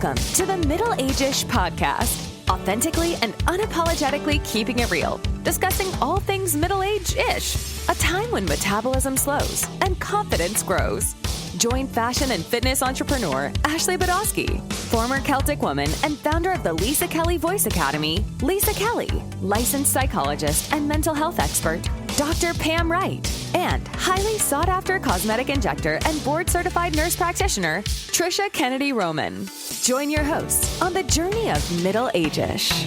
Welcome to the AGEish podcast. Authentically and unapologetically keeping it real. Discussing all things middle-age-ish. A time when metabolism slows and confidence grows. Join fashion and fitness entrepreneur Ashley Badowski, former Celtic woman and founder of the Lisa Kelly Voice Academy, Lisa Kelly, licensed psychologist and mental health expert, Dr. Pam Wright, and highly sought-after cosmetic injector and board-certified nurse practitioner, Trisha Kennedy Roman. Join your hosts on the journey of middle-age-ish.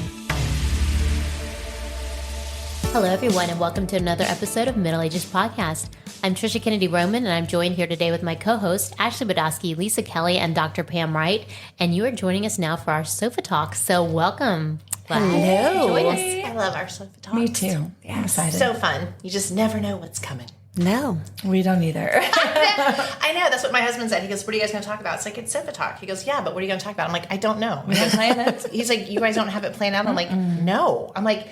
Hello, everyone, and welcome to another episode of AGEish podcast. I'm Trisha Kennedy Roman, and I'm joined here today with my co-hosts, Ashley Badowski, Lisa Kelly, and Dr. Pam Wright. And you are joining us now for our sofa talk. So welcome. Hello. Join us. I love our sofa talks. Me too. Yeah, I'm excited. So fun. You just never know what's coming. No, we don't either. I know. That's what my husband said. He goes, what are you guys going to talk about? It's like, it's sofa talk. He goes, yeah, but what are you going to talk about? I'm like, I don't know. We don't plan it. He's like, you guys don't have it planned out? I'm like, no. I'm like,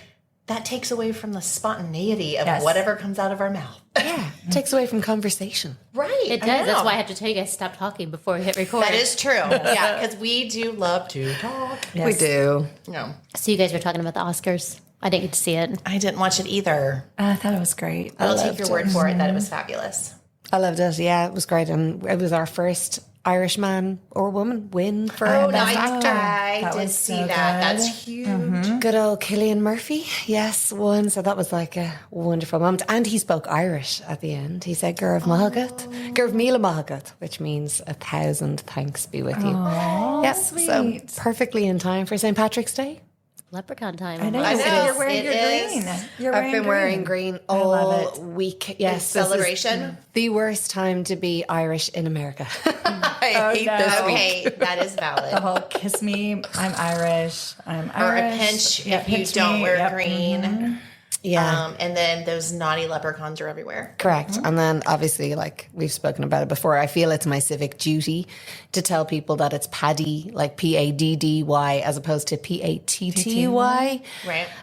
that takes away from the spontaneity of whatever comes out of our mouth. Yeah, it takes away from conversation. Right. It does. That's why I have to tell you guys to stop talking before we hit record. That is true. Yeah, because we do love to talk. Yes. We do. No. So you guys were talking about the Oscars. I didn't get to see it. I didn't watch it either. I thought it was great. I'll take your word for it that it was fabulous. I loved it. Yeah, it was great. And it was our first Irish man or woman win for Best Actor. I did see so that. good. That's huge. Good old Cillian Murphy, yes, won. So that was like a wonderful moment. And he spoke Irish at the end. He said, Gurv Mahagat, Gurv Mila Mahagat, which means 1,000 thanks be with you. Yep, so perfectly in time for St. Patrick's Day. Leprechaun time. I know. You're wearing your green. I've been wearing green all week. Yes, celebration. The worst time to be Irish in America. I hate this week. Okay, that is valid. The whole kiss me, I'm Irish, I'm Irish. Or a pinch if you don't wear green. Yeah. And then those naughty leprechauns are everywhere. Correct. And then obviously, like we've spoken about it before, I feel it's my civic duty to tell people that it's Paddy, like Paddy, as opposed to Patty. Right.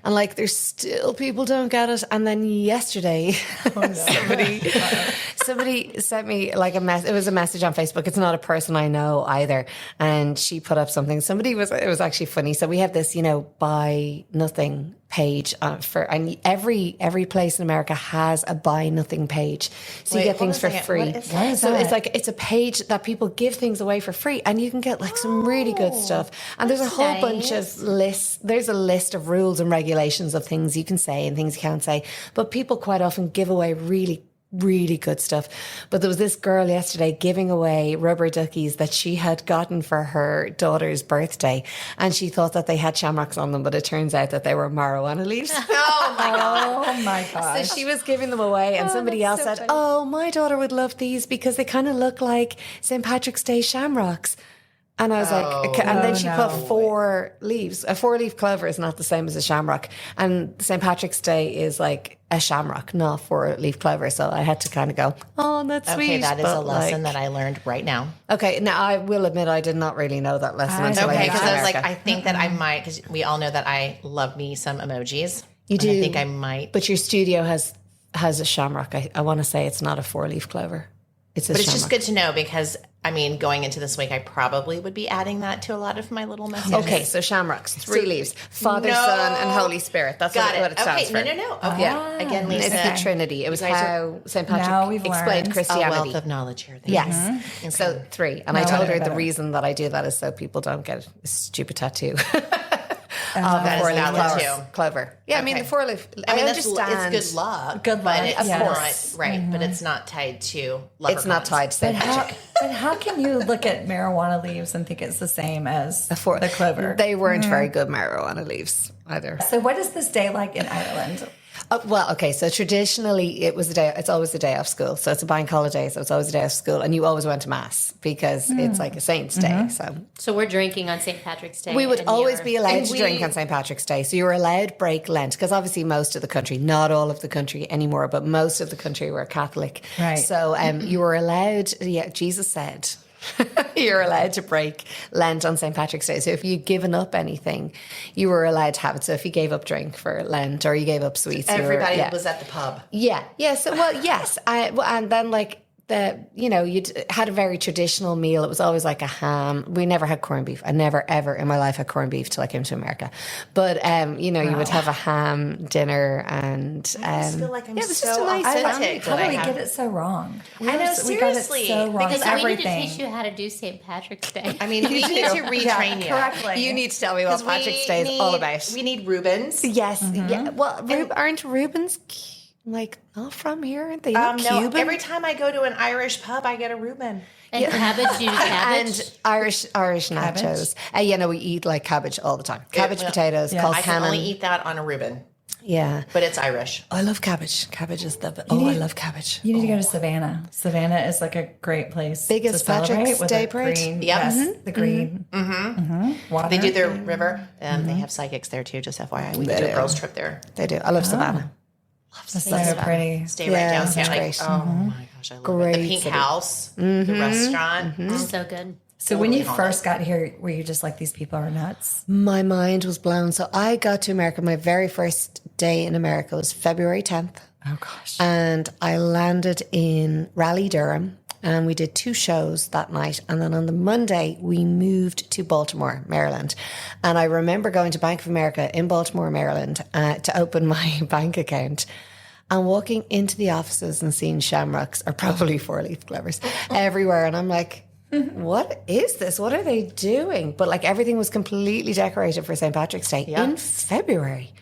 And like there's still people don't get it. And then yesterday, somebody sent me like a mess. It was a message on Facebook. It's not a person I know either. And she put up something. It was actually funny. So we have this, buy nothing page and every place in America has a buy nothing page, so you get things for free. What is that? So it's a page that people give things away for free, and you can get like some really good stuff. And there's a whole bunch of lists. There's a list of rules and regulations of things you can say and things you can't say. But people quite often give away really good stuff. But there was this girl yesterday giving away rubber duckies that she had gotten for her daughter's birthday, and she thought that they had shamrocks on them, but it turns out that they were marijuana leaves. Oh my God. Oh my gosh. So she was giving them away, and somebody else said, oh, my daughter would love these because they kind of look like St. Patrick's Day shamrocks. And I was like, and then she put 4 leaves. A 4-leaf clover is not the same as a shamrock. And St. Patrick's Day is like a shamrock, not 4-leaf clover. So I had to kind of go, oh, that's sweet. Okay, that is a lesson that I learned right now. Okay, now I will admit I did not really know that lesson until I Okay, moved to because I was like, America. I think that I might, because we all know that I love me some emojis. You do. I think I might. But your studio has a shamrock. I want to say it's not a 4-leaf clover. It's a But shamrock. it's just good to know because, going into this week, I probably would be adding that to a lot of my little messages. Okay, so shamrocks, 3 leaves, Father, Son, and Holy Spirit. That's what it stands for. No. Okay. Yeah. Again, Lisa. It's the Trinity. It was how St. Now Patrick we've explained learned Christianity. A wealth of knowledge here. Yes. Okay. So 3. And I No, told her better. the reason that I do that is so people don't get a stupid tattoo. That is valid Clover. Yeah, I mean, the 4-leaf. I understand. it's good luck. Good luck, But it's yes. not, right, but it's not tied to leprechauns. It's not tied to St. Patrick. But how can you look at marijuana leaves and think it's the same as the clover? They weren't very good marijuana leaves either. So what is this day like in Ireland? Well, okay, so traditionally it's always the day off school. So it's a bank holiday, so it's always a day off school. And you always went to Mass because it's like a saint's day. So we're drinking on St. Patrick's Day. We would and always you're- be allowed to drink on St. Patrick's Day. So you were allowed break Lent because obviously most of the country, not all of the country anymore, but most of the country were Catholic. Right. So you were allowed, Jesus said, you're allowed to break Lent on St. Patrick's Day. So if you'd given up anything, you were allowed to have it. So if you gave up drink for Lent or you gave up sweets, Everybody was at the pub. Yeah. So, well, yes. And then like you had a very traditional meal. It was always like a ham. We never had corned beef. I never, ever in my life had corned beef till I came to America. But, you would have a ham dinner and... I just feel like I'm it was so just a nice authentic. How do we get it so wrong? I know, We got it seriously. so wrong. Because We need to everything. teach you how to do St. Patrick's Day. I mean, we need to retrain you. correctly. You need to tell me what 'Cause Patrick's Day is all about. We need Reubens. Yes. Yeah. Well, aren't Reubens like not from here? Aren't they? Not No, Cuban? every time I go to an Irish pub, I get a Reuben. And cabbage, you do cabbage. And Irish nachos. We eat like cabbage all the time. Cabbage, potatoes, called I can cannon. only eat that on a Reuben, Yeah. but it's Irish. I love cabbage. Cabbage is the... I love cabbage. You need to go to Savannah. Savannah is like a great place. Biggest to celebrate Patrick's with Day the parade? green. Yep. Yes, the green. Water. They do their river, and they have psychics there too. Just FYI, we can do a girls trip there. They do. I love Savannah. It's so pretty. Stay right Yeah, downtown. it's Like, great. oh my gosh, I love it. Great The Pink city. House, the restaurant. So good. So when you first got here, were you just like, these people are nuts? My mind was blown. So I got to America. My very first day in America was February 10th. Oh gosh. And I landed in Raleigh, Durham. And we did 2 shows that night. And then on the Monday, we moved to Baltimore, Maryland. And I remember going to Bank of America in Baltimore, Maryland, to open my bank account. And walking into the offices and seeing shamrocks, or probably 4-leaf clovers, everywhere. And I'm like, what is this? What are they doing? But like everything was completely decorated for St. Patrick's Day in February.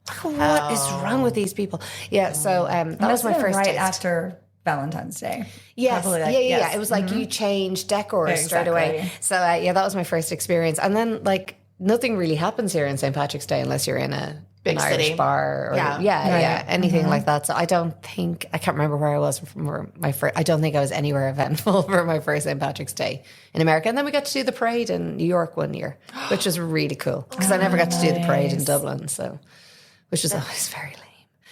Like, what is wrong with these people? Yeah, so that was my first right taste. after Valentine's Day. Yes, Probably like- yeah. yes. It was like you changed decor Yeah, straight away. exactly. So that was my first experience. And then like nothing really happens here in St. Patrick's Day unless you're in an Irish city. bar or anything like that. So I can't remember where I was for my first. I don't think I was anywhere eventful for my first St. Patrick's Day in America. And then we got to do the parade in New York one year, which was really cool because I never got to do the parade in Dublin. So, which was always very lame.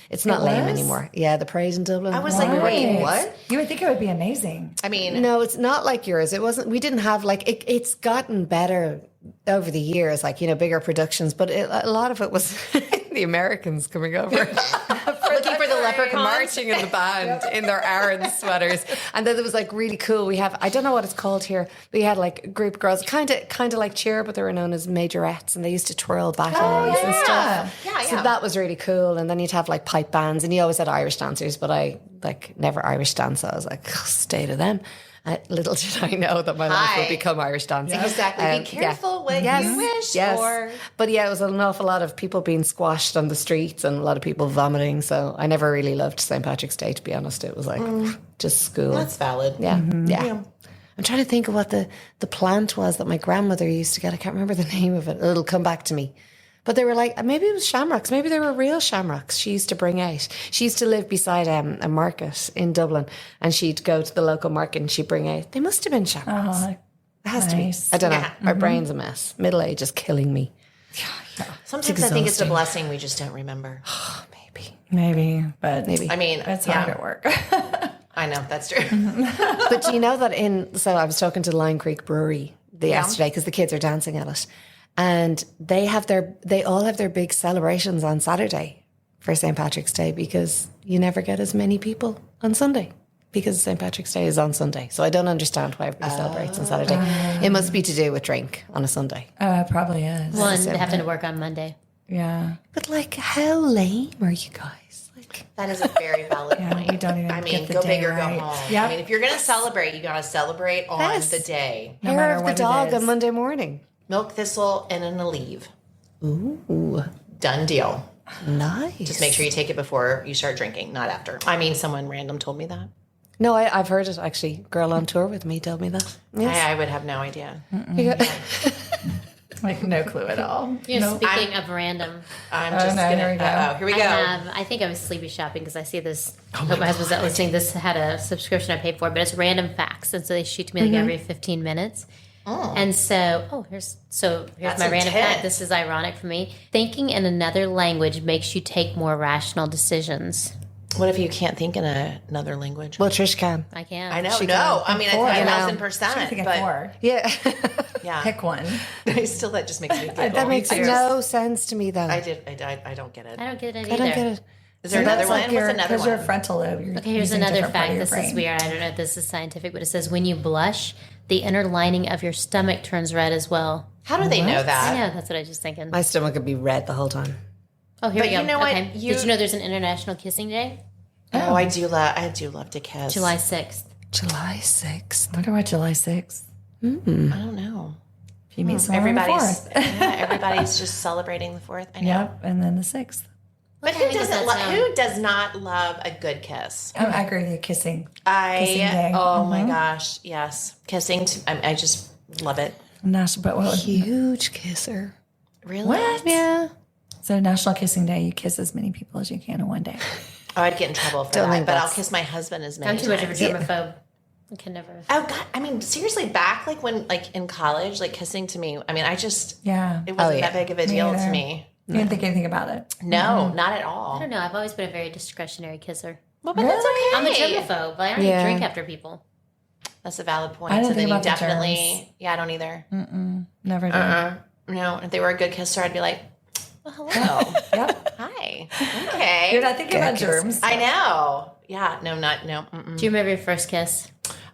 It's not lame anymore. Yeah, the parade in Dublin. I was like, wait, what? You would think it would be amazing. I mean, No, it's not like yours. It wasn't. We didn't have like it's gotten better over the years, like bigger productions. But a lot of it was the Americans coming over, looking for the leprechauns. marching in the band in their Aaron sweaters, and then it was like really cool. We have I don't know what it's called here. We had like a group of girls, kind of like cheer, but they were known as majorettes, and they used to twirl battles and stuff. Yeah. So that was really cool. And then you'd have like pipe bands, and you always had Irish dancers, but I like never Irish dance. So I was like, stay to them. Little did I know that my life would become Irish dancing. Exactly. Be careful what you wish for. But yeah, it was an awful lot of people being squashed on the streets and a lot of people vomiting. So I never really loved St. Patrick's Day, to be honest. It was like just school. That's valid. Yeah. I'm trying to think of what the plant was that my grandmother used to get. I can't remember the name of it. It'll come back to me. But they were like, maybe it was shamrocks. Maybe they were real shamrocks she used to bring out. She used to live beside a market in Dublin, and she'd go to the local market and she'd bring out, they must have been shamrocks. Oh, It has to be. nice. I don't know. My brain's a mess. Middle age is killing me. Sometimes I think it's a blessing we just don't remember. Maybe, but I mean, it's hard at work. I know, that's true. But do you know that so I was talking to Lion Creek Brewery yesterday because the kids are dancing at it. And they all have their big celebrations on Saturday for St. Patrick's Day because you never get as many people on Sunday because St. Patrick's Day is on Sunday. So I don't understand why everybody celebrates on Saturday. It must be to do with drink on a Sunday. It probably is. One having to work on Monday. Yeah. But like, how lame are you guys? Like, That is a very valid point. you don't even I mean, get the go day big or right. go home. Yep. I mean, if you're going to celebrate, you got to celebrate on Yes. the day. No hair matter of the what it dog is. on Monday morning. Milk thistle and an olive. Ooh, Done deal. nice. Just make sure you take it before you start drinking, not after. I mean, someone random told me that. No, I've heard it actually. Girl on tour with me told me that. Yes. I would have no idea. Like no clue at all. Speaking of random, I'm just no, going here we go. to. Here we go. I think I was sleepy shopping because I see this. I hope my husband's not listening. This had a subscription I paid for, but it's random facts, and so they shoot to me like every 15 minutes. And so, here's That's my random fact. intense. This is ironic for me. Thinking in another language makes you take more rational decisions. What if you can't think in another language? Well, Trish can. I can. I know. She No, can. I mean, Four, you know. 1,000%. I think but four. Yeah. yeah, Pick one. still that just makes me giggle. That makes too. no sense to me, though. I don't get it. I don't get it either. I don't get it. Is there another one? What's another Because one? your frontal lobe. Okay, here's another fact. This is weird. I don't know if this is scientific, but it says when you blush, the inner lining of your stomach turns red as well. How do they know that? I know, that's what I was just thinking. My stomach could be red the whole time. Oh, here we go. You know what? Okay. Did you know there's an International Kissing Day? Oh, I do love to kiss. July 6th. July 6th. I wonder why July 6th. I don't know. If you meet someone on the 4th. Everybody's just celebrating the 4th. I know. Yep, and then the 6th. But who does not love a good kiss? I agree with you, kissing day. Oh my gosh, yes. Kissing, I just love it. Huge kisser. Really? What? Yeah. So National Kissing Day, you kiss as many people as you can in one day. Oh, I'd get in trouble for that, but I'll kiss my husband as many I'm too much of a times. germaphobe. I can never. Oh God! I mean, seriously, back when in college, kissing to me. I mean, it wasn't that big of a deal to me. You didn't think anything about it. No, not at all. I don't know. I've always been a very discretionary kisser. Well, but that's okay. I'm a germaphobe. I don't even drink after people. That's a valid point. I don't so think then about you the definitely. germs. Yeah, I don't either. Never did. No, if they were a good kisser, I'd be like, well, hello. Yep. Hi. Okay. You're not thinking about germs. I know. Yeah. No. Do you remember your first kiss?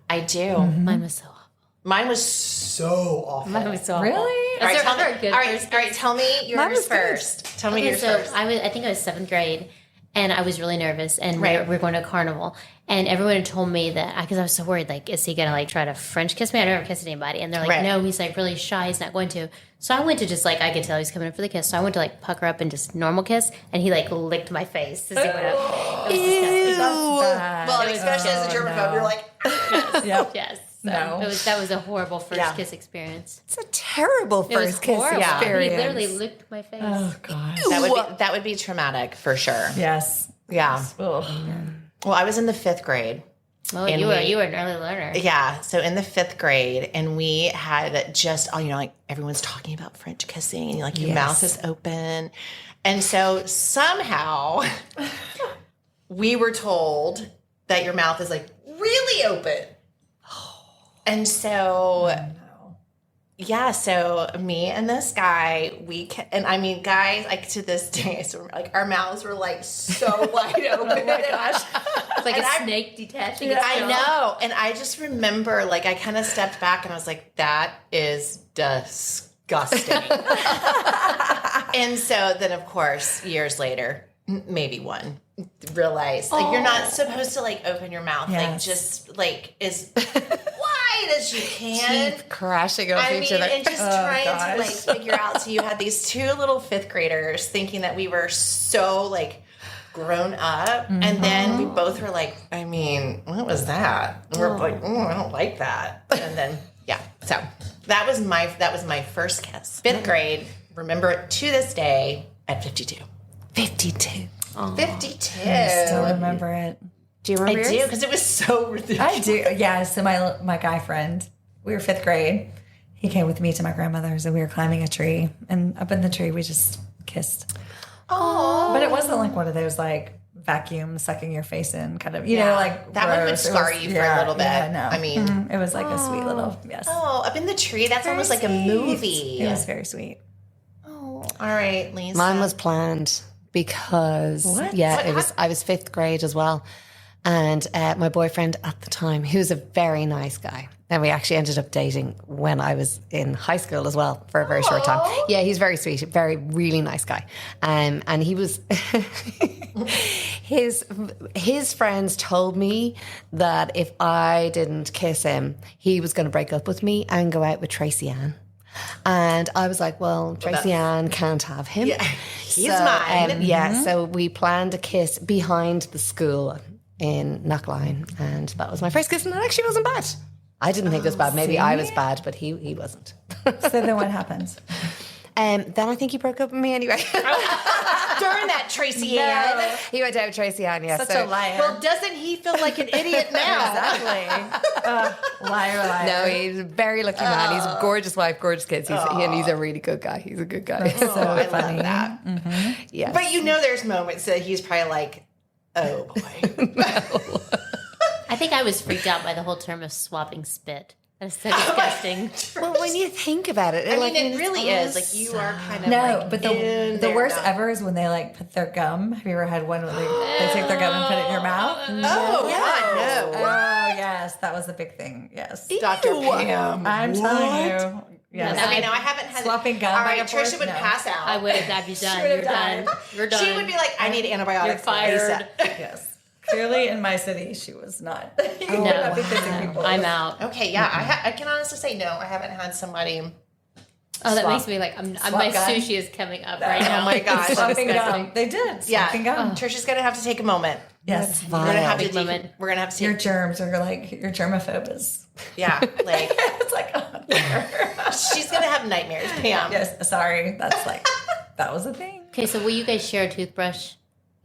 I do. Mm-hmm. Mine was so awful. Mine was so awful. Mine was so awful. Really? All right, That's our good first all right, tell me yours first. Tell me yours so first. I think I was 7th grade, and I was really nervous, and we were going to a carnival, and everyone had told me that because I was so worried, is he gonna try to French kiss me? I never kissed anybody, and they're like, no, he's really shy, he's not going to. So I went to just I could tell he's coming in for the kiss, so I went to pucker up and just normal kiss, and he licked my face as he went up. It was disgusting. Well, especially as a germaphobe, you're like, Yep. Yes. So No. that was a horrible first kiss experience. It's a terrible It was first kiss horrible. experience. He literally licked my face. Oh, gosh. that would be traumatic for sure. Yes. Yeah. Ugh. Well, I was in the 5th grade. Oh, And you were an early learner. Yeah, so in the 5th grade, and we had just, everyone's talking about French kissing, and your mouth is open. And so somehow we were told that your mouth is really open. And so, so me and this guy, guys, to this day, so our mouths were so wide open. Oh my gosh. It's like a snake detaching. Yeah, I know. And I just remember, I kind of stepped back and I was like, that is disgusting. And so then, of course, years later, maybe one, realized, you're not supposed to, open your mouth, as wide as you can. Teeth crashing off each other. And just trying to, figure out. So you had these 2 little 5th graders thinking that we were so, grown up, and then we both were like, what was that? And we're like, I don't like that. And then so that was my first kiss. 5th grade, remember it to this day at 52. 52. Aww. 52. I still remember it. Do you remember I do, because it was so ridiculous. I do. Yeah. So my guy friend, we were 5th grade. He came with me to my grandmother's, and we were climbing a tree. And up in the tree, we just kissed. Oh, but it wasn't one of those vacuum sucking your face in kind of, that one would gross. scar you for a little bit. Yeah, no. I mean, it was a sweet little Oh, up in the tree. That's almost like a movie. It was very sweet. Oh, all right, Lisa. Mine was planned because I was 5th grade as well, and my boyfriend at the time, he was a very nice guy, and we actually ended up dating when I was in high school as well for a very short time. Yeah, he's very sweet, really nice guy, and he was his friends told me that if I didn't kiss him, he was going to break up with me and go out with Tracy Ann. And I was like, well, Tracy Ann can't have him. Yeah, he's mine. So we planned a kiss behind the school in Knockline, and that was my first kiss, and it actually wasn't bad. I didn't think it was bad. Maybe I was bad, but he wasn't. So then what happened? Then I think he broke up with me anyway. During that, Tracy Ann. He went out with Tracy Ann, yeah. Such a liar. Well, doesn't he feel like an idiot now? Exactly. Liar. No, he's a very lucky man. He's a gorgeous wife, gorgeous kids. And he's a really good guy. He's a good guy. So I funny. love that. Mm-hmm. Yes. But there's moments that he's probably like, oh boy. I think I was freaked out by the whole term of swapping spit. That's so disgusting. Well, when you think about it, I mean, it really is. Like, you are kind of No, like but in the there, worst not- ever is when they like put their gum. Have you ever had one where they take their gum and put it in your mouth? Oh, God, no. Oh, yes. That was the big thing. Yes. Dr. Pam. I'm telling you. Yes. Okay, no, I haven't had Swapping gum All back right, and forth? Trisha would No. pass out. I would have. You're done. would You're have done. You're done. She would be like, I need antibiotics. You're fired. ASAP. Yes. Clearly in my city, she was not. You No, would not be kissing people. I'm out. Okay, yeah, I can honestly say no. I haven't had somebody. Oh, that swap. makes me like, my Swap gun? sushi is coming up right now. Oh my gosh. Swapping Disgusting. gum. They did. Yeah, Swapping gum. Trisha's gonna have to take a moment. Yes. We're gonna have to. Big moment. We're gonna have to. Your Take, germs are like your germaphobes. yeah, like It's like, oh, she's gonna have nightmares. Pam. yes. Sorry. That's like, that was a thing. Okay, so will you guys share a toothbrush?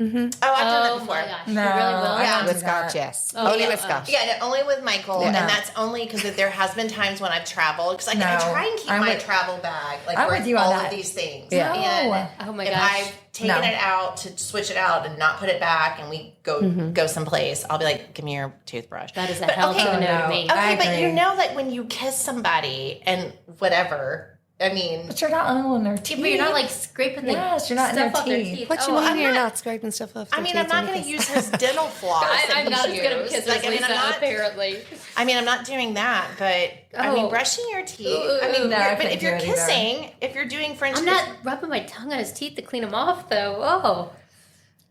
Oh, I've done that Oh before. my gosh. No, You really will? I don't with do Scotch, that. yes. Oh, Only yeah, with Scotch. Yeah, no, only with Michael, No. and that's only because there has been times when I've traveled. Because like, I No. try and keep I'm my with- travel bag, like I'm where with it's you on all that. of these things. Yeah. And Oh my if gosh. I've taken No. it out to switch it out and not put it back, and we go someplace, I'll be like, "Give me your toothbrush." That is a But hell of okay, a no no. to me. I Okay, but you agree. know that when you kiss somebody and whatever, I mean, But you're not on their teeth. But you're not like scraping the Yes, you're not in stuff their off their teeth. teeth. What you Oh, mean I'm you're not- not scraping stuff off I their mean, teeth I'm not when going to you use his dental floss. that I'm he not just gonna used. kiss Like, Lisa, I'm not. apparently. I mean, I'm not doing that, but I mean, Oh. brushing your teeth. Ooh, I mean, no, I but couldn't if you're do it either. kissing, if you're doing French, I'm not rubbing my tongue on his teeth to clean them off, though. Oh,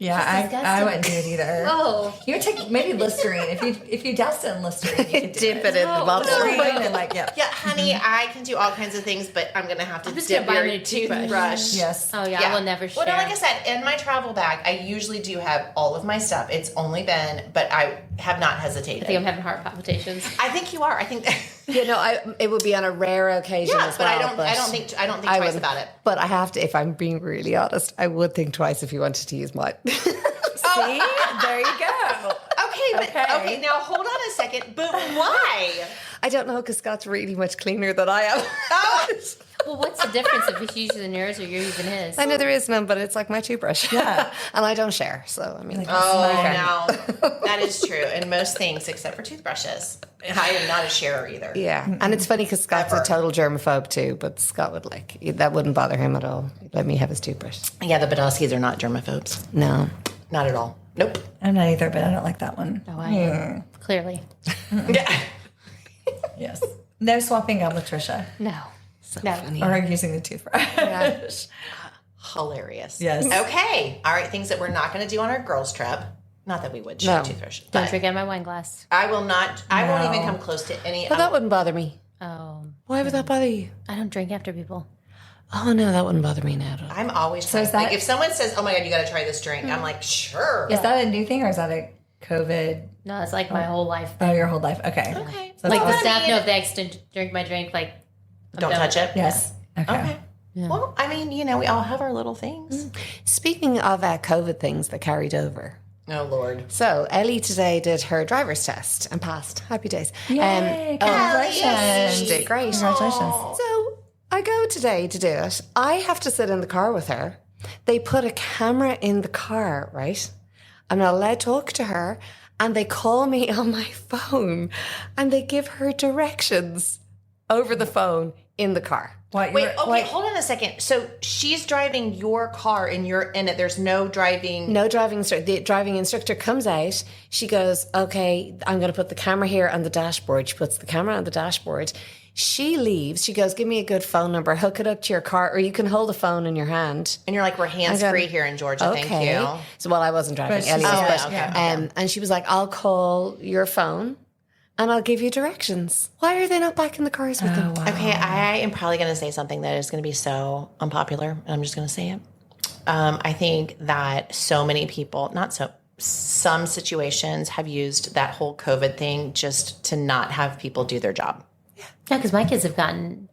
Yeah, disgusting. I wouldn't do it either. oh. You would take maybe Listerine. If you doused it in Listerine, you could do dip it in the No, bubble. no. Listerine and like, yeah. Yeah, honey, I can do all kinds of things, but I'm gonna have to I'm just dip gonna buy your me a toothbrush. toothbrush. Yes. Oh, yeah, I will never share. Well, no, like I said, in my travel bag, I usually do have all of my stuff. It's only been, but I have not hesitated. I think I'm having heart palpitations. I think you are. I think. You know, it would be on a rare occasion Yeah, as but well. I don't think twice wouldn't. about it. But I have to, if I'm being really honest, I would think twice if you wanted to use mine. See? There you go. Okay, now hold on a second. But why? I don't know because Scott's really much cleaner than I am. Well, what's the difference if he's using yours or you're using his? I know there is none, but it's like my toothbrush. Yeah. And I don't share. So, I mean, Oh, no, that is true. In most things, except for toothbrushes, I am not a sharer either. yeah. And it's funny because Scott's Ever. a total germaphobe too, but Scott would that wouldn't bother him at all. He'd let me have his toothbrush. Yeah, the Badowskis are not germaphobes. No. Not at all. Nope. I'm not either, but I don't like that one. Oh, I am. Clearly. Yeah. Yes. No swapping gum with Trisha No. No. Funny. or using the toothbrush. Hilarious. Yes. Okay. All right. Things that we're not going to do on our girls' trip. Not that we would share No. toothbrush. Don't But drink out of my wine glass. I will not. I won't No. even come close to any. But that wouldn't bother me. Oh, Why would that bother you? I don't drink after people. Oh, no, that wouldn't bother me now at all. I'm always So is like that- if someone says, "Oh my god, you got to try this drink," I'm like, "Sure." Is that a new thing or is that a COVID? No, it's like my whole life. Oh, your whole life. Okay. Okay. So Like that's the I staff mean- know if they accidentally drink my drink, like I'm Don't done. touch it. yes. Okay. Okay. Well, I mean, we all have our little things. Speaking of COVID things that carried over. Oh Lord. So Ellie today did her driver's test and passed. Happy days. Yay, congratulations. She did great. Congratulations. So I go today to do it. I have to sit in the car with her. They put a camera in the car, right? I'm not allowed to talk to her. And they call me on my phone and they give her directions over the phone in the car. What, Wait. you're- Okay. what- Hold on a second. So she's driving your car and you're in it. There's no driving. No driving instructor. The driving instructor comes out. She goes, okay, I'm going to put the camera here on the dashboard. She puts the camera on the dashboard. She leaves. She goes, give me a good phone number. Hook it up to your car, or you can hold the phone in your hand. And you're like, we're hands free here in Georgia. Okay. Thank you. So, well, I wasn't driving. But Ellie she's- was, oh, but, yeah, and she was like, I'll call your phone and I'll give you directions. Why are they not back in the cars with them? Okay, I am probably going to say something that is going to be so unpopular, and I'm just going to say it. I think that so many people, some situations have used that whole COVID thing just to not have people do their job. Yeah, because my kids have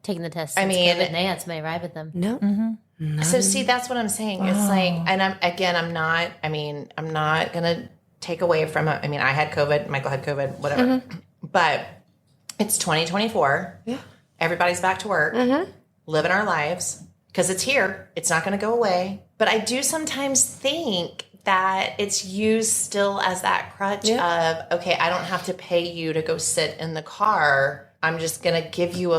taken the test. Since mean- COVID, and they had somebody ride with them. No. So see, that's what I'm saying. It's like, and I'm not going to take away from it. I mean, I had COVID, Michael had COVID, whatever. But it's 2024. Yeah. Everybody's back to work, living our lives because it's here. It's not going to go away. But I do sometimes think that it's used still as that crutch of, okay, I don't have to pay you to go sit in the car I'm just going to give you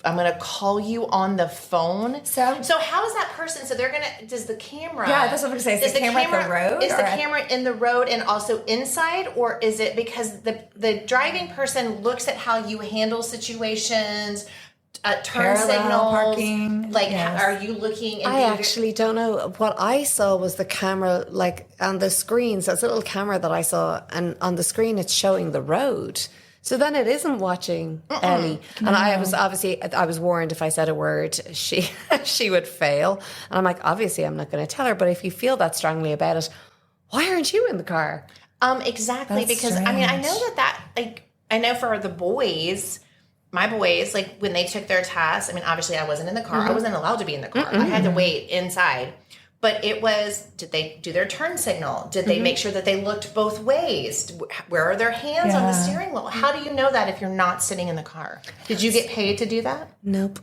I'm going to call you on the phone. So how is that person? So they're going to, does the camera. Yeah, that's what I'm going to say. Is the camera at the road? Is the camera in the road and also inside? Or is it because the driving person looks at how you handle situations, turn signals, parking. Like, are you looking? I actually don't know. What I saw was the camera, like on the screen. So it's a little camera that I saw, and on the screen it's showing the road. So then it isn't watching Ellie. And I was warned if I said a word, she would fail. And I'm like, obviously I'm not going to tell her. But if you feel that strongly about it, why aren't you in the car? Exactly. That's because strange. I mean, I know that like, I know for the boys, my boys, like when they took their test, I mean, obviously I wasn't in the car. I wasn't allowed to be in the car. I had to wait inside. But it was, did they do their turn signal? Did they make sure that they looked both ways? Where are their hands on the steering wheel? How do you know that if you're not sitting in the car? Did you get paid to do that? Nope.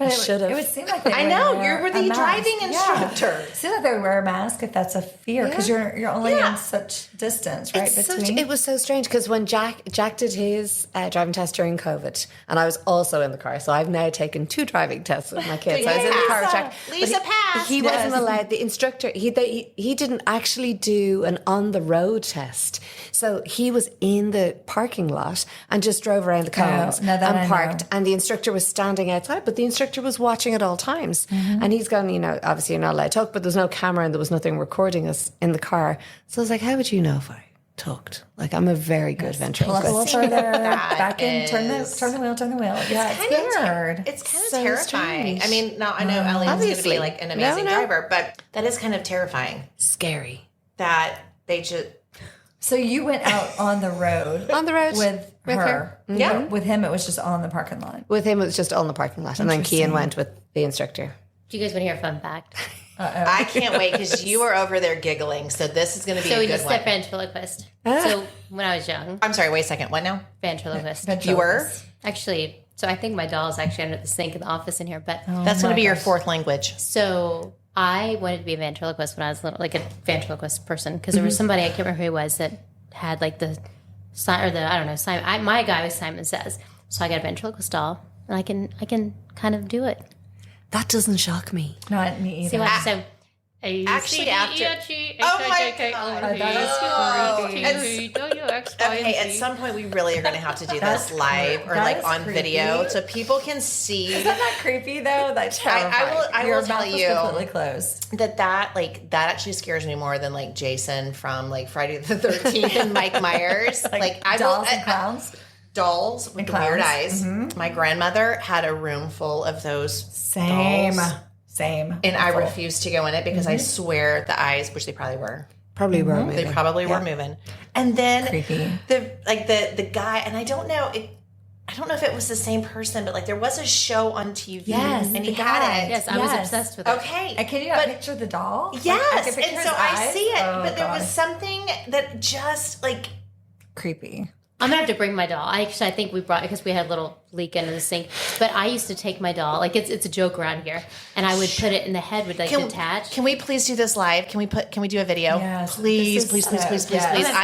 I should have. It would seem like they I know, you were the driving instructor. It seems like they would wear a mask if that's a fear, because you're only in such distance, right? It was so strange because when Jack did his driving test during COVID, and I was also in the car, so I've now taken 2 driving tests with my kids. I was in the car with Jack. Lisa passed. He wasn't allowed. The instructor, he didn't actually do an on the road test, so he was in the parking lot and just drove around the cones and parked, and the instructor was standing outside, but the instructor was watching at all times. And he's gone, obviously you're not allowed to talk, but there's no camera and there was nothing recording us in the car. So I was like, how would you know if I talked? Like, I'm a very good ventriloquist. Pull up a little further, back in, turn the wheel. Yeah, it's weird. It's kind of terrifying. Strange. I mean, now I know Ellie is going to be like an amazing driver, but that is kind of terrifying. Scary. That they just... So you went out on the road. With her. Yeah. With him, it was just on the parking lot. With him, it was just on the parking lot. And then Cian went with the instructor. Do you guys want to hear a fun fact? I can't wait because you are over there giggling. So this is going to be a good one. So we just said ventriloquist. So when I was young. I'm sorry, wait a second. What now? Ventriloquist. You were? Actually, so I think my doll is actually under the sink in the office in here. But that's going to be your 4th language. So I wanted to be a ventriloquist when I was little, like a ventriloquist person. Because there was somebody, I can't remember who he was, that had like the sign, or the, I don't know, Simon. My guy was Simon Says. So I got a ventriloquist doll. And I can kind of do it. That doesn't shock me. Not me either. See what? So actually, after oh my god, okay. At some point, we really are going to have to do this live or like on video so people can see. Isn't that creepy though? That's terrifying. I will tell you completely closed. That actually scares me more than like Jason from like Friday the 13th and Mike Myers. like dolls and clowns. Dolls with the weird eyes. My grandmother had a room full of those dolls. Same. And I refused to go in it because I swear the eyes, which they probably were. Probably were moving. They probably were moving. And then creepy. The guy, and I don't know if it was the same person, but like there was a show on TV. Yes, and he had it. Yes, I was obsessed with it. Okay. And can you picture the doll? Yes. And so I see it, but there was something that just like creepy. I'm gonna have to bring my doll. I think we brought it because we had a little leak into the sink. But I used to take my doll, like it's a joke around here, and I would put it in the head would detach. Can we please do this live? Can we do a video? Yes, please. I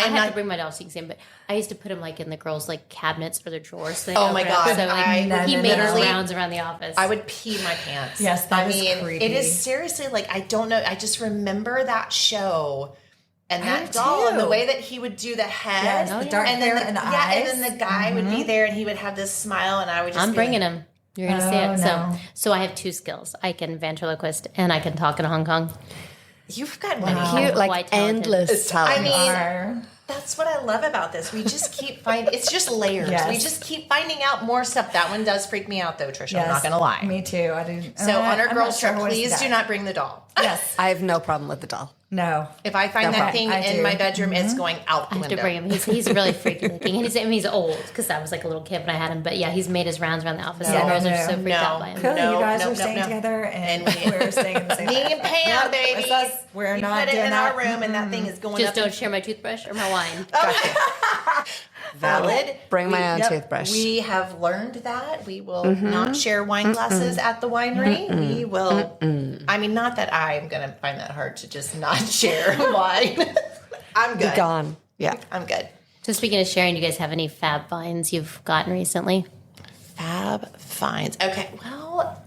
have to bring my doll so you can see him. But I used to put him like in the girls' like cabinets or their drawers. So oh my god! So like he made his rounds around the office. I would pee my pants. Yes, that is creepy. It is seriously like I don't know. I just remember that show. And that doll, and the way that he would do the head, the dark hair and the eyes. And then the guy would be there, and he would have this smile, and I would just. I'm bringing him. You're gonna see it. So I have 2 skills. I can ventriloquist, and I can talk in Hong Kong. You've got cute, like endless talent. I mean, that's what I love about this. We just keep finding. It's just layers. Yes. We just keep finding out more stuff. That one does freak me out, though, Trisha. Yes. I'm not gonna lie. Me too. I do. So on our girls' trip, please do not bring the doll. Yes, I have no problem with the doll. No. If I find that thing in my bedroom, it's going out the window. I have to bring him. He's really freaky looking. And he's old because I was like a little kid when I had him. But yeah, he's made his rounds around the office. The girls are so freaked out by him. Cool. You guys are staying together and we're staying in the same Me and Pam, baby. It's us. We're not doing it in our room and that thing is going Just up. don't share my toothbrush or my wine. Gotcha. Valid. Bring my own toothbrush. We have learned that. We will not share wine glasses at the winery. We will. I mean, not that I'm going to find that hard to just not share wine. I'm good. Be gone. Yeah. I'm good. So speaking of sharing, do you guys have any fab finds you've gotten recently? Fab finds. Okay, well,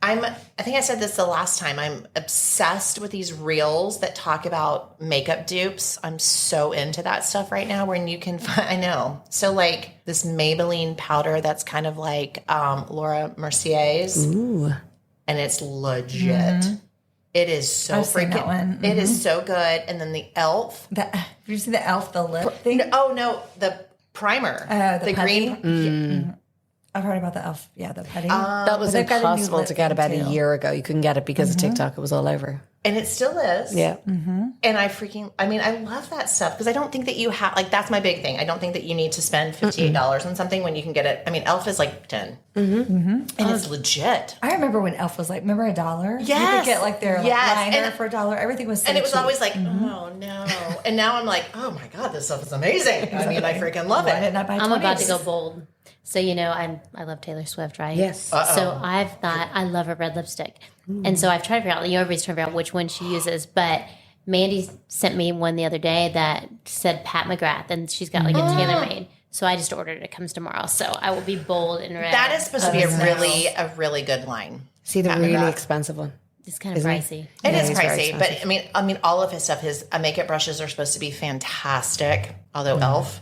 I think I said this the last time. I'm obsessed with these reels that talk about makeup dupes. I'm so into that stuff right now when you can find, I know. So like this Maybelline powder that's kind of like Laura Mercier's. Ooh. And it's legit. It is so I've seen freaking, that one. it is so good. And then the e.l.f. Have you seen the e.l.f. the lip thing? Oh no, the primer. The green. putty? I've heard about the e.l.f. Yeah, the putty. That was But they've got a new impossible lip to get about thing, a too. year ago. You couldn't get it because of TikTok. It was all over. And it still is. Yeah. And I love that stuff because I don't think that you have, like, that's my big thing. I don't think that you need to spend $58 on something when you can get it. I mean, e.l.f. is like 10. And it's legit. I remember when e.l.f. was like, remember $1? You Yes. could get like their like, Yes. liner And- for $1. Everything was so And it was cheap. always like, oh no. And now I'm like, oh my God, this stuff is amazing. I mean, I freaking love Why it. didn't I buy I'm about to 20s? go bold. So, you know, I love Taylor Swift, right? Yes. So I've thought, I love her red lipstick. And so I've tried to figure out, everybody's trying to figure out which one she uses. But Mandy sent me one the other day that said Pat McGrath, and she's got like a tailor-made. So I just ordered it. It comes tomorrow. So I will be bold and red. That is supposed to be a really good line. See the really expensive one. It's kind of pricey. It is he's very pricey, but I mean, all of his stuff, his makeup brushes are supposed to be fantastic. Although e.l.f.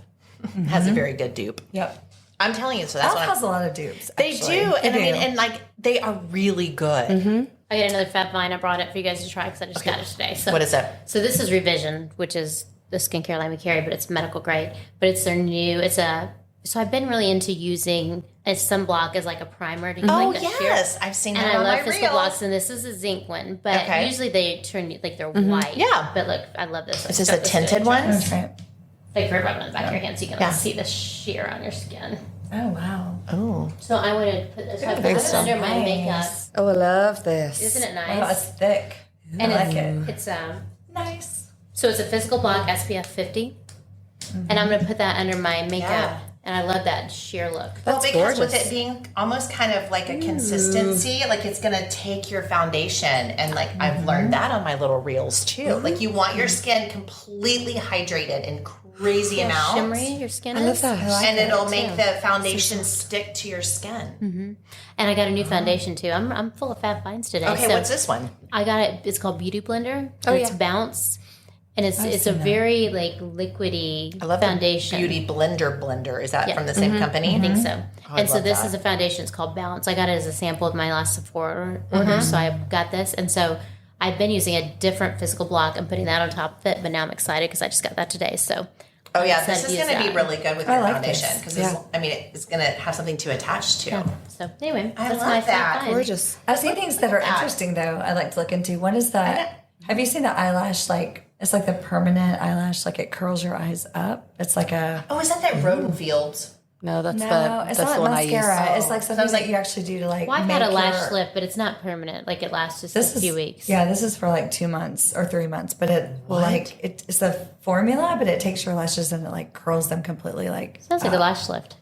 has a very good dupe. Yep. I'm telling you, so that's e.l.f. what has a lot of dupes. they actually. do, and They I mean, do. and like they are really good. I got another Fab Vine. I brought it for you guys to try because I just got it today. So What is it? So this is Revision, which is the skincare line we carry, but it's medical grade. But it's their new. So I've been really into using a sunblock as like a primer to Oh like a sheer. yes, I've seen And that I on love my physical reels. blocks, and this is a zinc one. But Okay. usually they turn like they're white. Yeah. But look, I love this. Is this a tinted one? That's right. Like rub on the back of your hand so you can Yeah. like, see the sheer on your skin. Oh, wow. Oh, So I want to put this. So I put big this stuff. under my Nice. makeup. Oh, I love this. Isn't it Wow, nice? it's thick. And I like it. It's Nice. So it's a physical block SPF 50, and I'm going to put that under my makeup. Yeah. And I love that sheer look. well, That's because with gorgeous. it being almost kind of like a consistency, like it's gonna take your foundation, and like I've learned that on my little reels too. Like you want your skin completely hydrated in crazy amounts. Shimmery your skin I is. love that. And it'll make the foundation stick to your skin. And I got a new foundation too. I'm full of Fab Finds today. Okay, so what's this one? I got it. It's called Beauty Blender. Oh, It's yeah. Bounce, and it's a very like liquidy I love foundation. the Beauty Blender. Is that Yeah. from the same company? I think so. I And so love this that. is a foundation. It's called Balance. I got it as a sample of my last Sephora order, so I got this. And so I've been using a different physical block and putting that on top of it, but now I'm excited because I just got that today. So Oh yeah, I'm this excited is to going to use be that. really good with I your like foundation this. because Yeah. I mean it's going to have something to attach to. So anyway, I that's love my that. Fab Find. Gorgeous. I've seen things that are interesting, though, I like to look into. One is that, have you seen the eyelash, like, it's like the permanent eyelash, like it curls your eyes up? It's like a... Oh, is that Rodenfield's? No, that's No, the it's that's not the one I mascara. use. It's like something that you actually do to like. Well, I've make had a lash your- slip, but it's not permanent. Like it lasts just This a is few weeks. Yeah, this is for like 2 months or 3 months, but it will like it's a formula, but it takes your lashes and it like curls them completely. Like Sounds like a lash lift,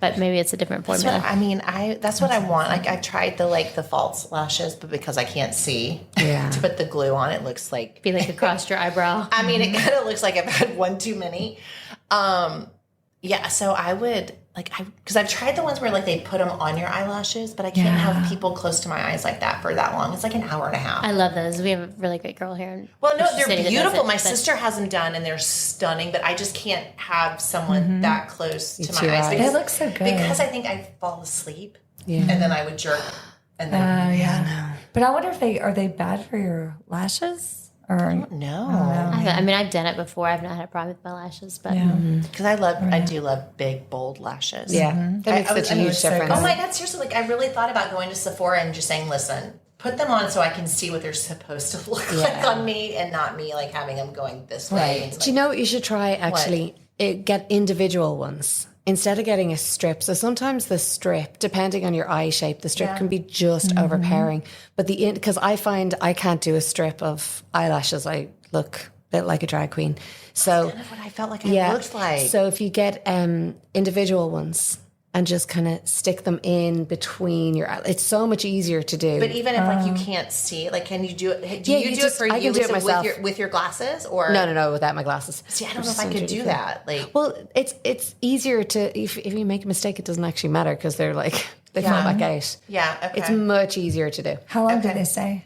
but maybe it's a different That's formula. what, I mean, that's what I want. Like I tried the false lashes, but because I can't see, Yeah. to put the glue on, it looks like. Be like across your eyebrow. I mean, it kind of looks like I've had one too many. Yeah, so I would because I've tried the ones where like they put them on your eyelashes, but I can't have people close to my eyes like that for that long. It's like an hour and a half. I love those. We have a really great girl here. Well, no, She's they're saying that does beautiful. it, My but- sister has them done, and they're stunning. But I just can't have someone that close to my your eyes. eyes. Because, It looks so good. Because I think I fall asleep, Yeah. and then I would jerk, and then yeah. But I wonder if are they bad for your lashes or no, I mean, I've done it before. I've not had a problem with my lashes, but because I do love big, bold lashes. Yeah, that makes such a huge so difference. Oh my God, seriously! Like I really thought about going to Sephora and just saying, "Listen, put them on so I can see what they're supposed to look like on me, and not me like having them going this way." And Do you know what you should try? Actually, get individual ones instead of getting a strip. So sometimes the strip, depending on your eye shape, the strip can be just overpowering. But because I find I can't do a strip of eyelashes, I look a bit like a drag queen. So kind of what I felt like I looked like. So if you get individual ones, and just kind of stick them in between your. It's so much easier to do. But even if like you can't see, like, can you do it? Do you do it for you? I can do it myself with your glasses, or no, without my glasses. See, I don't know if I could do that. Like, well, it's easier to if you make a mistake, it doesn't actually matter because they're like they fall back out. Yeah, okay. It's much easier to do. How long do they stay?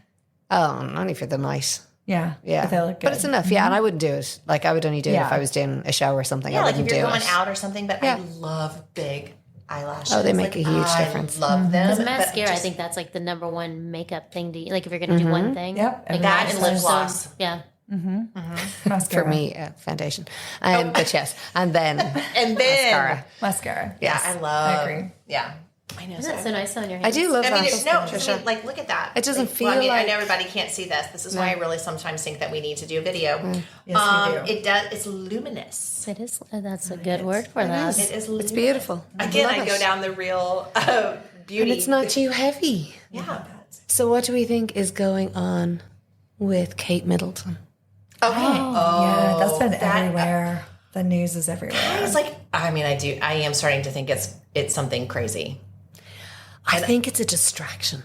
Oh, only for the night. Yeah. Yeah, But they look good. but it's enough. Yeah, and I wouldn't do it. Like I would only do it if I was doing a show or something. yeah, I like wouldn't if you're do going it. out or something. But I love big eyelashes. Oh, they make a huge difference. I love them. Because but mascara, I just think that's like the number one makeup thing to like if you're going to do one thing. Yep. Like that and lip gloss. Yeah. Mascara. For me, foundation. But yes, and then mascara. Mascara. Yeah, I love. I agree. Yeah, I know. Isn't that so nice on your I hands? do love I mean, that. Trisha, like, look at that. It doesn't like, feel I like- know everybody can't see this. This is why I really sometimes think that we need to do a video. Yes, we do. It does. It's luminous. It is. That's a good word for that. It is. It's beautiful. Again, love I go it. down the real beauty. And it's not too heavy. Yeah. So, what do we think is going on with Kate Middleton? Okay. Yeah, that's been everywhere. The news is everywhere. It's like, I mean, I am starting to think it's something crazy. I think it's a distraction.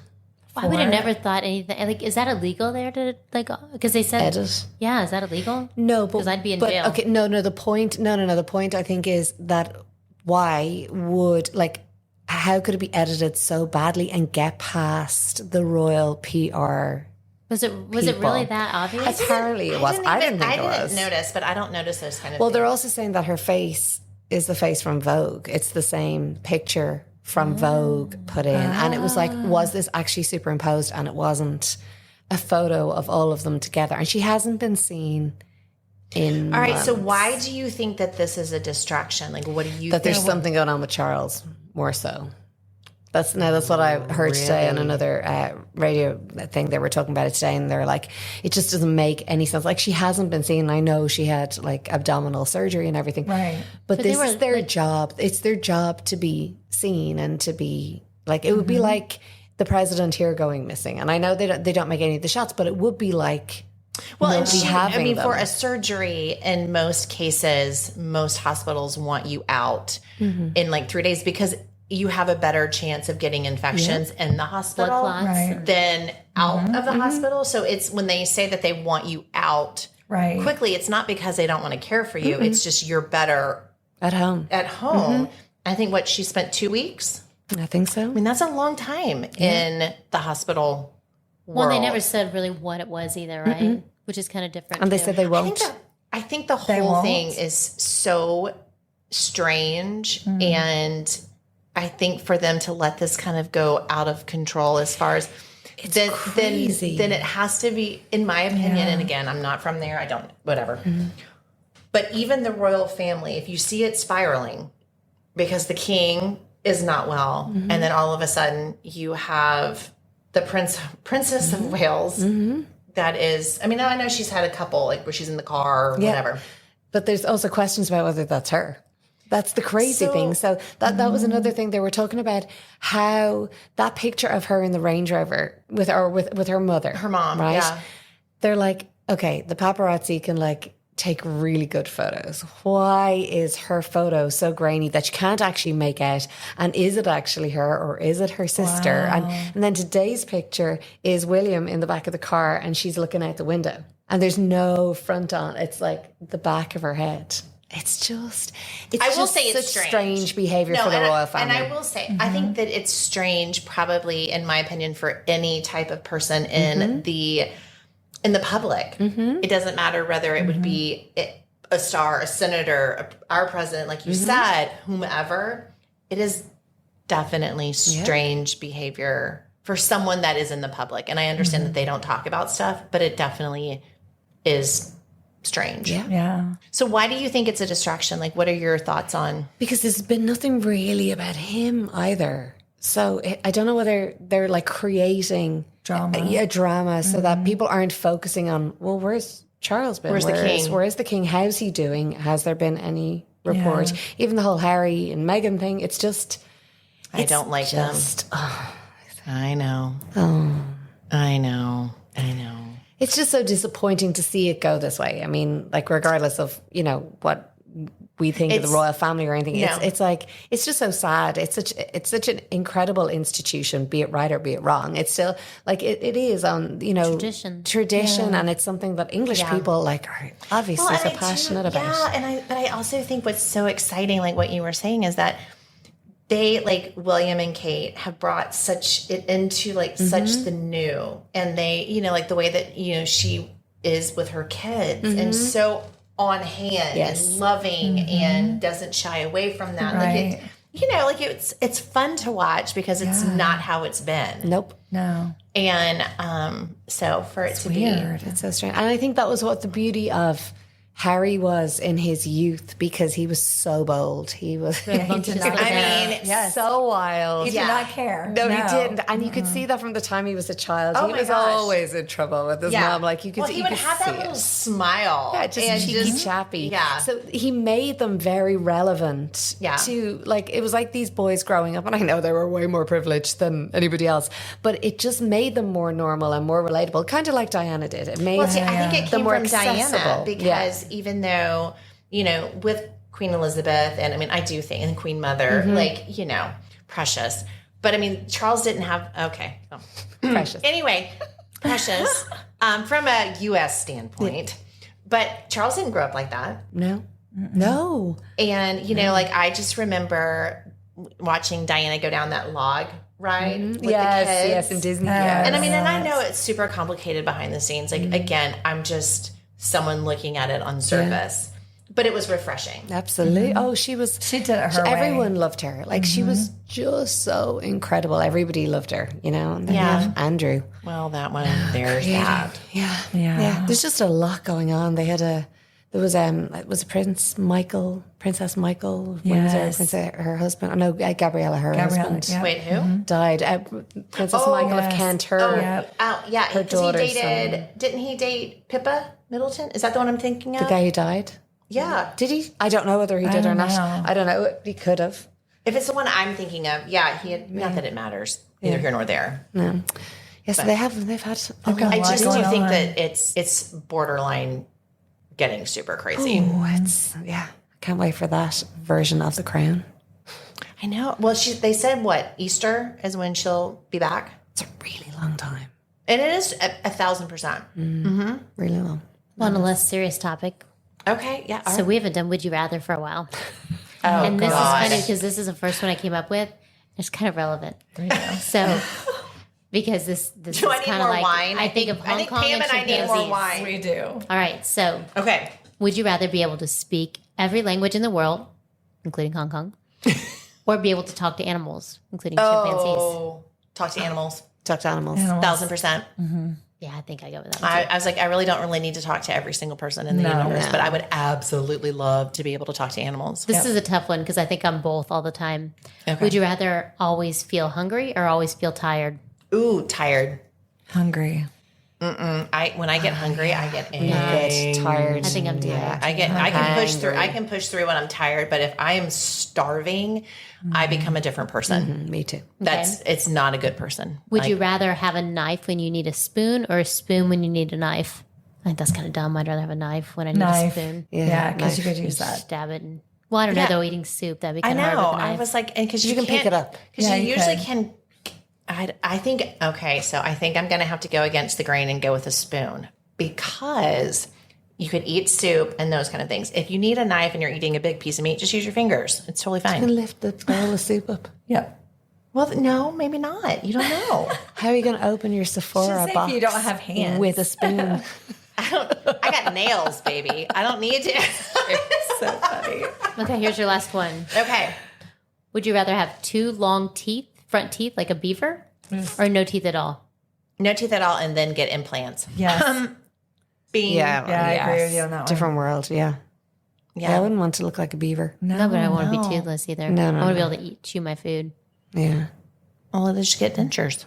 I would have never thought anything. Like, is that illegal there to like? Because they said, Edit. yeah, is that illegal? No, but 'Cause I'd be in but, jail. Okay, no. The point. No. The point I think is that why would like how could it be edited so badly and get past the royal PR? Was it really that obvious? Apparently it was. I didn't think it was. Notice, but I don't notice those kind of Well, things. they're also saying that her face is the face from Vogue. It's the same picture from Vogue put in. And it was like, was this actually superimposed? And it wasn't a photo of all of them together. And she hasn't been seen in All right, so months. why do you think that this is a distraction? Like, what do you That think? there's something going on with Charles, more so. That's what I heard today on another radio thing. They were talking about it today, and they're like, it just doesn't make any sense. Like she hasn't been seen. I know she had like abdominal surgery and everything, Right. But they this were, is their like- job. It's their job to be seen and to be like. It would be like the president here going missing. And I know they don't make any of the shots, but it would be like. Well, and nobody I having mean, them. for a surgery, in most cases, most hospitals want you out in like 3 days because you have a better chance of getting infections in the hospital Blood clots. Right. than out of the hospital. So it's when they say that they want you out Right. quickly, it's not because they don't want to care for you. It's just you're better at home. at home. I think what she spent 2 weeks. I think so. I mean, that's a long time in the hospital world. Well, they never said really what it was either, right? Which is kind of different. And they too. said they I won't. think the They whole won't? thing is so strange, and I think for them to let this kind of go out of control as far as crazy. then it has to be, in my opinion. And again, I'm not from there. I don't whatever. But even the royal family, if you see it spiraling, because the king is not well, and then all of a sudden you have the princess of Wales. That is, I mean, I know she's had a couple, like where she's in the car or whatever. But there's also questions about whether that's her. That's the crazy thing. So that was another thing they were talking about, how that picture of her in the Range Rover with her mother, Her mom, right? yeah. They're like, okay, the paparazzi can like take really good photos. Why is her photo so grainy that you can't actually make out? And is it actually her or is it her sister? And then today's picture is William in the back of the car and she's looking out the window and there's no front on. It's like the back of her head. It's just, I will just say it's such strange behavior for the and royal family. And I will say, I think that it's strange, probably, in my opinion, for any type of person in the public. It doesn't matter whether it would be a star, a senator, our president, like you said, whomever. It is definitely strange behavior for someone that is in the public. And I understand that they don't talk about stuff, but it definitely is strange. Yeah. So why do you think it's a distraction? Like, what are your thoughts on? Because there's been nothing really about him either. So I don't know whether they're like creating drama so that people aren't focusing on, well, where's Charles been? Where's the king? Where's the king? How's he doing? Has there been any report? Even the whole Harry and Meghan thing, it's just... I don't like them. I know. I know. It's It's just so disappointing to see it go this way. I mean, like regardless of, what we think of the royal family or anything. No. It's like, it's just so sad. It's such an incredible institution, be it right or be it wrong. It's still like, it is on, tradition. And it's something that English people like are obviously so passionate about. Yeah. But I also think what's so exciting, like what you were saying, is that they, like William and Kate, have brought such it into like such the new, and they, like the way that, she is with her kids and so on hand and loving and doesn't shy away from that. Right. Like it's fun to watch because it's not how it's been. Nope. No. And so for it to Weird. It's so strange. And I think that was what the beauty of Harry was in his youth, because he was so bold. He was so wild. He did not care. No, he didn't. And you could see that from the time he was a child. Oh he my was gosh. always in trouble with his mom. Like you could he would have that little smile. Yeah, just cheeky chappy. Yeah. So he made them very relevant to, like, it was like these boys growing up, and I know they were way more privileged than anybody else, but it just made them more normal and more relatable, kind of like Diana did. It made I think it them came more from Diana accessible. because even though, with Queen Elizabeth, and I mean, I do think, and Queen Mother, like, precious. But I mean, Charles didn't have, Precious. Anyway, precious from a U.S. standpoint. But Charles didn't grow up like that. No. No. And, like, I just remember watching Diana go down that log ride with the kids. Yes, in Disney. And I mean, and I know it's super complicated behind the scenes. Like, again, I'm just someone looking at it on surface. But it was refreshing. Absolutely. Oh, she did it her way. Everyone loved her. Like, she was just so incredible. Everybody loved her, And then you have Andrew. Well, that one, there's that. Yeah. There's just a lot going on. There was it was Princess Michael of Windsor, her husband. Oh, no, Gabriella, her husband. Yeah. Wait, who? Died. Princess Michael of Kent, her Her daughter's he didn't he date Pippa Middleton? Is that the one I'm thinking of? the guy who died. Yeah. Did he? I don't know whether he did or not. I don't know. He could have. If it's the one I'm thinking of, he had, not that it matters, neither here nor there. No. Yes, they've had. I just do think that it's borderline getting super crazy. I can't wait for that version of The Crown. I know. Well, they said Easter is when she'll be back. It's a really long time. And it is 1,000%. Really long. On a less serious topic. Okay, yeah. So we haven't done Would You Rather for a while. And this is funny because this is the first one I came up with. It's kind of relevant. So, because this is Do I need kind of more like, wine? I think of Hong Kong Pam and I need more chimpanzees. wine. We do. All right, so Okay. would you rather be able to speak every language in the world, including Hong Kong, or be able to talk to animals, including chimpanzees? Oh, talk to animals. Talk to animals. 1,000%. Yeah, I think I go with that one too. I was like, I really don't need to talk to every single person in the universe, but I would absolutely love to be able to talk to animals. This is a tough one because I think I'm both all the time. Okay. Would you rather always feel hungry or always feel tired? Ooh, tired. Hungry. When I get hungry, I get angry. Tired. I think I'm tired. I can push through when I'm tired, but if I am starving, I become a different person. Me too. It's not a good person. Would you rather have a knife when you need a spoon or a spoon when you need a knife? I think that's kind of dumb. I'd rather have a knife when I need a spoon. Yeah, because you could use that. Stab it. And, well, I don't know though. Eating soup, that'd be I kind of hard know. with a knife. I was like, because You can pick it up. Because Yeah, you you usually could. can. I think, okay, so I think I'm going to have to go against the grain and go with a spoon because you could eat soup and those kind of things. If you need a knife and you're eating a big piece of meat, just use your fingers. It's totally You can fine. lift the bowl of soup up. Yep. Well, no, maybe not. You don't know. How are you going to open your Sephora Just box if you don't have hands. with a spoon? I got nails, baby. I don't need to. So funny. Okay, here's your last one. Okay. Would you rather have two long teeth, front teeth like a beaver, or no teeth at all? No teeth at all and then get implants. Yes. Yeah. I agree with you on that one. Different world, yeah. I wouldn't want to look like a beaver. No, but I want to be toothless either. No, I want to be able to chew my food. Yeah. Well, they just get dentures.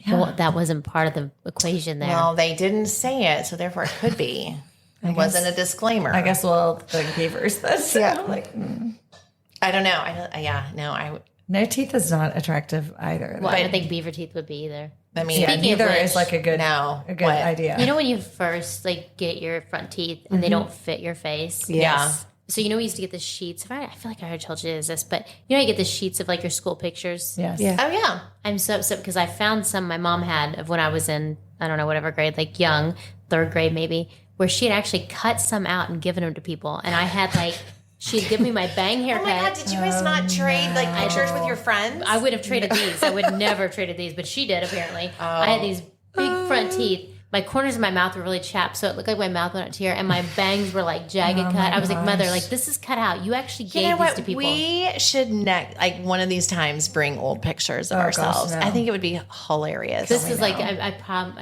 Well, that wasn't part of the equation there. Well, they didn't say it, so therefore it could be. It wasn't a disclaimer. I guess the beavers. That's I don't know. No teeth is not attractive either. Well, I don't think beaver teeth would be either. I mean, Yeah, Speaking of neither which, is like a good idea. You know when you first get your front teeth and they don't fit your face? yeah. So, we used to get the sheets. I feel like I already told you this, but you get the sheets of like your school pictures. Yes. Yeah. Oh yeah. I'm so upset because I found some my mom had of when I was in, I don't know, whatever grade, like young, 3rd grade maybe, where she had actually cut some out and given them to people. And I had like, she'd give me my bang haircut. Oh my God, did you guys not trade like pictures with your friends? I would have traded these. I would never have traded these, but she did apparently. I had these big front teeth. My corners of my mouth were really chapped, so it looked like my mouth went up to here, and my bangs were like jagged cut. I was like, Mother, like this is cut out. You actually gave these to people. We should like one of these times bring old pictures of ourselves. Gosh, no. I think it would be hilarious. This is like I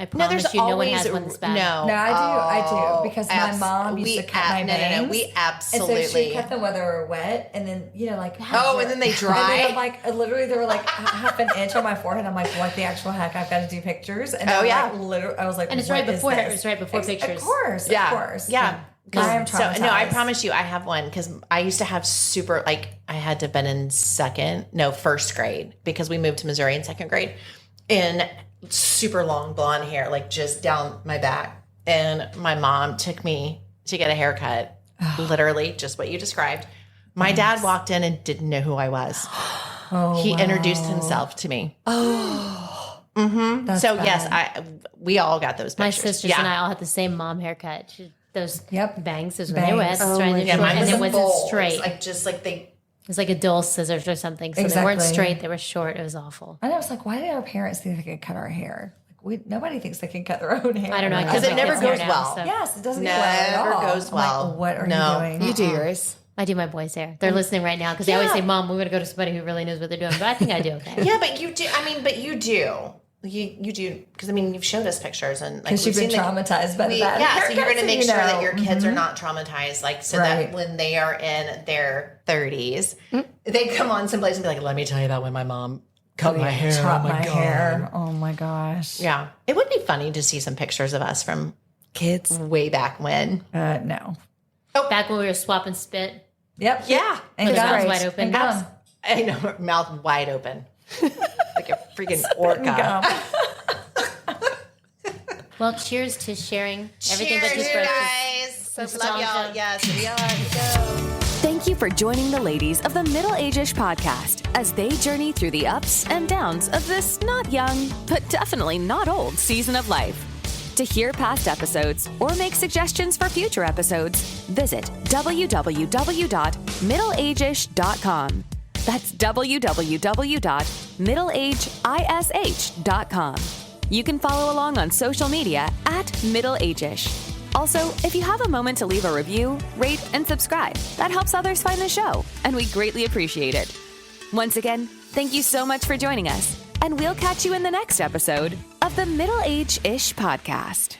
promise you, no one has one that's bad. No, I do because my mom used to cut my bangs. No, we absolutely. And so she cut them when they were wet, and then and then they dry. And then like literally, they were like half an inch on my forehead. I'm like, what the actual heck? I've got to do pictures. And literally, I was like, and it's right before it was right before pictures. Of course, yeah. I am traumatized. So no, I promise you, I have one because I used to have super I had to have been in 1st grade because we moved to Missouri in 2nd grade, and super long blonde hair, like just down my back. And my mom took me to get a haircut, literally just what you described. My dad walked in and didn't know who I was. He introduced himself to me. That's so bad. yes, we all got those pictures. My sisters and I all had the same mom haircut. Those bangs, those when they were wet, Mine and it wasn't bold. straight. Like just like they. It was like a dull scissors or something. So they weren't straight; they were short. It was awful. And I was like, why did our parents think they could cut our hair? Like nobody thinks they can cut their own hair. I don't know because it never goes well. Yes, it doesn't go well at all. Goes well. I'm like, what are you doing? You do yours. I do my boys' hair. They're listening right now because they always say, "Mom, we're going to go to somebody who really knows what they're doing." But I think I do okay. Yeah, but you do. I mean, but you do. You do because you've showed us pictures and like because you've been traumatized by the bad so you're going to make sure that your kids are Mm-hmm. not traumatized, like so that when they are in their 30s, they come on someplace and be like, "Let me tell you about when my mom cut my hair, chopped my hair. Oh my gosh! Yeah, it would be funny to see some pictures of us from Kids. way back when. No. Back when we were swapping spit, Yep. Yeah, And mouths gum. wide open. And gum. I know, mouth wide open, like a freaking orca. Well, cheers to sharing everything but Cheers, toothbrushes. guys. Love y'all. Yes, we are. Thank you for joining the ladies of the Middle AGEish podcast as they journey through the ups and downs of this not young, but definitely not old season of life. To hear past episodes or make suggestions for future episodes, visit www.middleageish.com. That's www.middleageish.com. You can follow along on social media at Middle AGEish. Also, if you have a moment to leave a review, rate, and subscribe, that helps others find the show, and we greatly appreciate it. Once again, thank you so much for joining us, and we'll catch you in the next episode of the Middle AGEish podcast.